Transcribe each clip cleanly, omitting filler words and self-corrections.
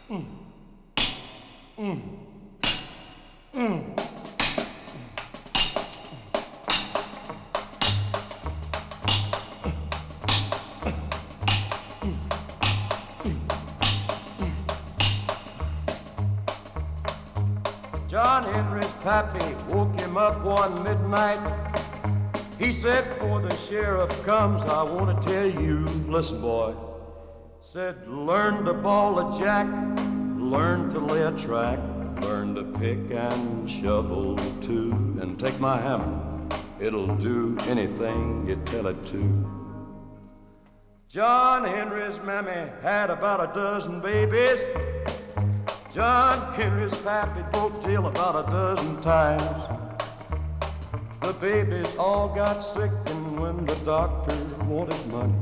John Henry's pappy woke him up one midnight. He said, before the sheriff comes, I want to tell you, listen, boy. Said, learn to ball a jack, learn to lay a track, learn to pick and shovel too, and take my hammer, it'll do anything you tell it to. John Henry's mammy had about a dozen babies. John Henry's pappy broke tail about a dozen times. The babies all got sick, and when the doctor wanted money,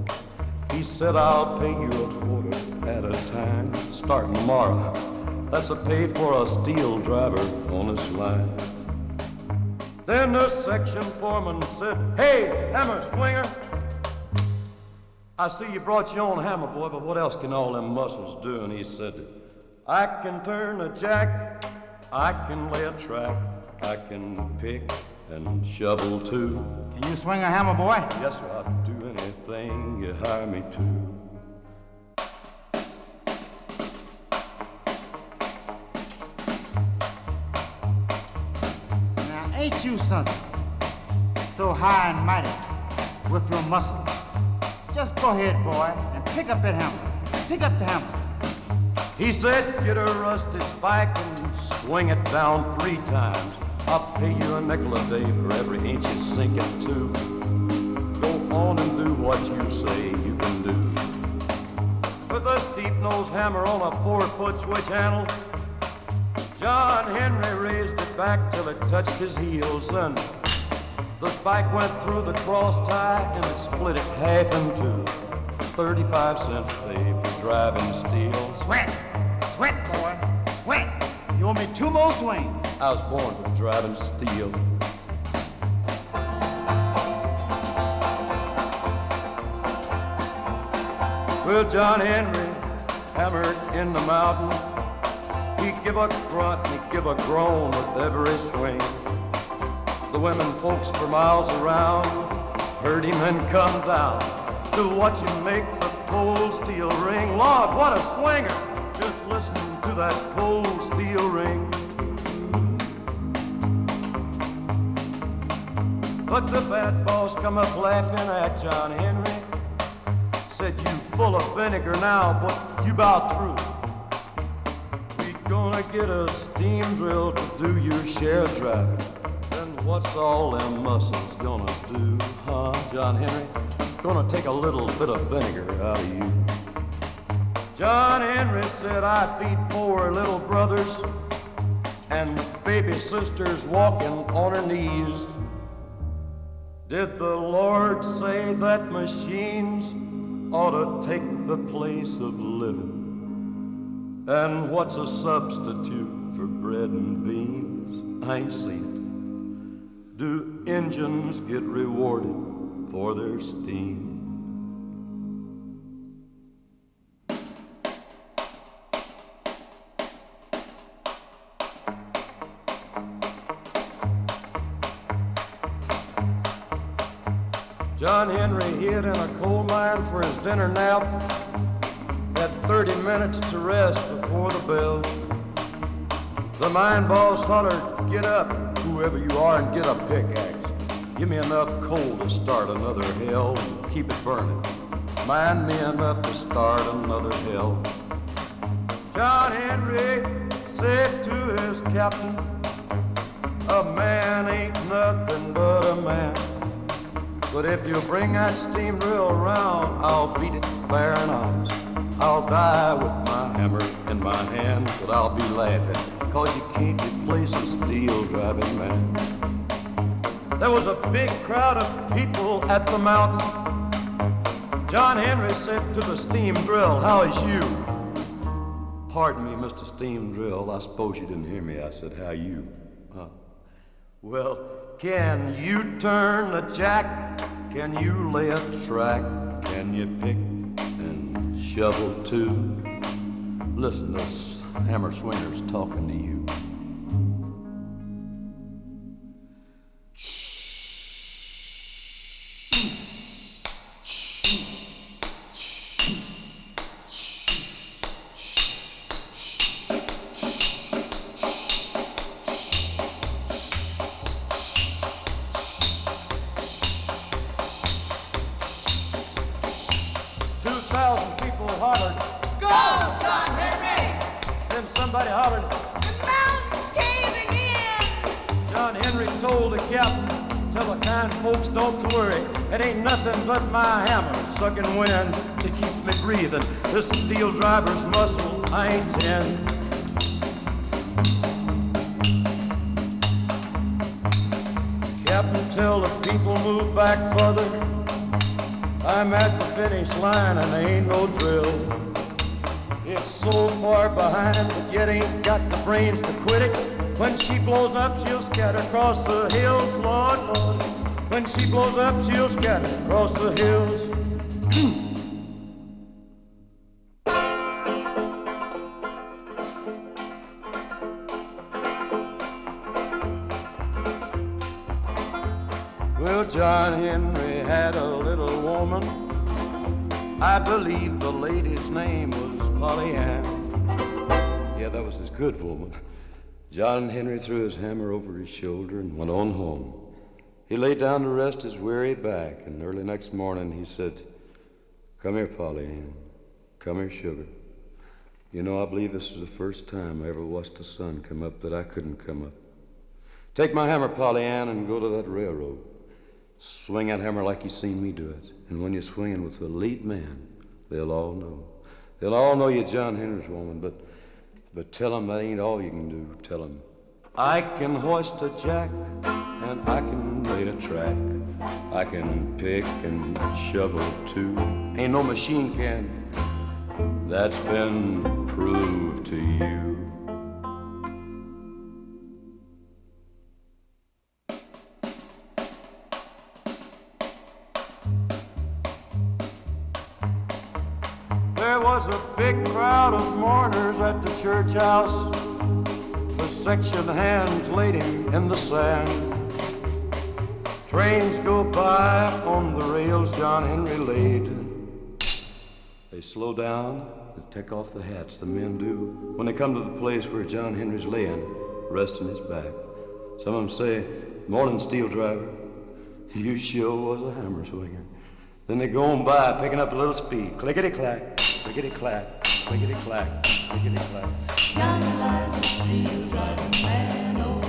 he said, I'll pay you a quarter at a time, starting tomorrow. That's a pay for a steel driver on this line. Then the section foreman said, hey, hammer swinger, I see you brought your own hammer, boy, but what else can all them muscles do? And he said, I can turn a jack, I can lay a track, I can pick and shovel too. Can you swing a hammer, boy? Yes, sir, I'll do anything you hire me to. Now, ain't you something so high and mighty with your muscles? Just go ahead, boy, and pick up that hammer. Pick up the hammer. He said, get a rusty spike and swing it down 3 times. I'll pay you a nickel a day for every inch you sink it to. Go on and do what you say you can do. With a steep-nosed hammer on a 4-foot switch handle, John Henry raised it back till it touched his heels. Then the spike went through the cross tie and it split it half in two. 35 cents pay for driving steel. Sweat, sweat, boy, sweat. You owe me 2 more swings. I was born for driving steel. Well, John Henry hammered in the mountain. He'd give a grunt and he'd give a groan with every swing. The women folks for miles around heard him and come down to watch him make the cold steel ring. Lord, what a swinger! Just listen to that cold steel ring. But the bad boss come up laughing at John Henry. Said, you full of vinegar now, but you about through. We gonna get a steam drill to do your share of driving. Then what's all them muscles gonna do, huh, John Henry? Gonna take a little bit of vinegar out of you. John Henry said, I feed 4 little brothers and baby sisters walking on her knees. Did the Lord say that machines ought to take the place of living? And what's a substitute for bread and beans? I ain't seen it. Do engines get rewarded for their steam? John Henry hid in a coal mine for his dinner nap. Had 30 minutes to rest before the bell. The mine boss hollered, get up, whoever you are, and get a pickaxe. Give me enough coal to start another hell and keep it burning. Mind me enough to start another hell. John Henry said to his captain, a man ain't nothing but a man. But if you bring that steam drill around, I'll beat it fair and honest. I'll die with my hammer in my hand, but I'll be laughing, 'cause you can't replace a steel driving man. There was a big crowd of people at the mountain. John Henry said to the steam drill, how is you? Pardon me, Mr. Steam Drill, I suppose you didn't hear me. I said, how you? Huh? Well, can you turn the jack? Can you lay a track? Can you pick and shovel too? Listen to hammer swingers talking to you. Somebody hollered, "The mountain's caving in!" John Henry told the captain, "Tell the kind folks don't to worry. It ain't nothing but my hammer sucking wind that keeps me breathing. This steel driver's muscle, I ain't 10. Captain, tell the people move back further. I'm at the finish line and there ain't no drill. It's so far behind, but yet ain't got the brains to quit it. When she blows up, she'll scatter across the hills, Lord, Lord. When she blows up, she'll scatter across the hills." Well, John Henry had a little woman. I believe the lady's name was Polly Ann. Yeah, that was his good woman. John Henry threw his hammer over his shoulder and went on home. He lay down to rest his weary back, and early next morning he said, "Come here, Polly Ann. Come here, sugar. You know, I believe this is the first time I ever watched the sun come up that I couldn't come up. Take my hammer, Polly Ann, and go to that railroad. Swing that hammer like you seen me do it. And when you're swinging with the lead man, they'll all know. They'll all know you're John Henry's woman, but tell them that ain't all you can do. Tell them, I can hoist a jack, and I can lay a track. I can pick and shovel too. Ain't no machine can. That's been proved to you." There was a big crowd of mourners at the church house. The section hands laid him in the sand. Trains go by on the rails John Henry laid. They slow down and take off the hats, the men do, when they come to the place where John Henry's laying, resting his back. Some of them say, "Morning, steel driver. You sure was a hammer swinger." Then they go on by, picking up a little speed. Clickety-clack, clickety-clack, clickety-clack, clickety-clack. Yonder lies the steel driving man, oh,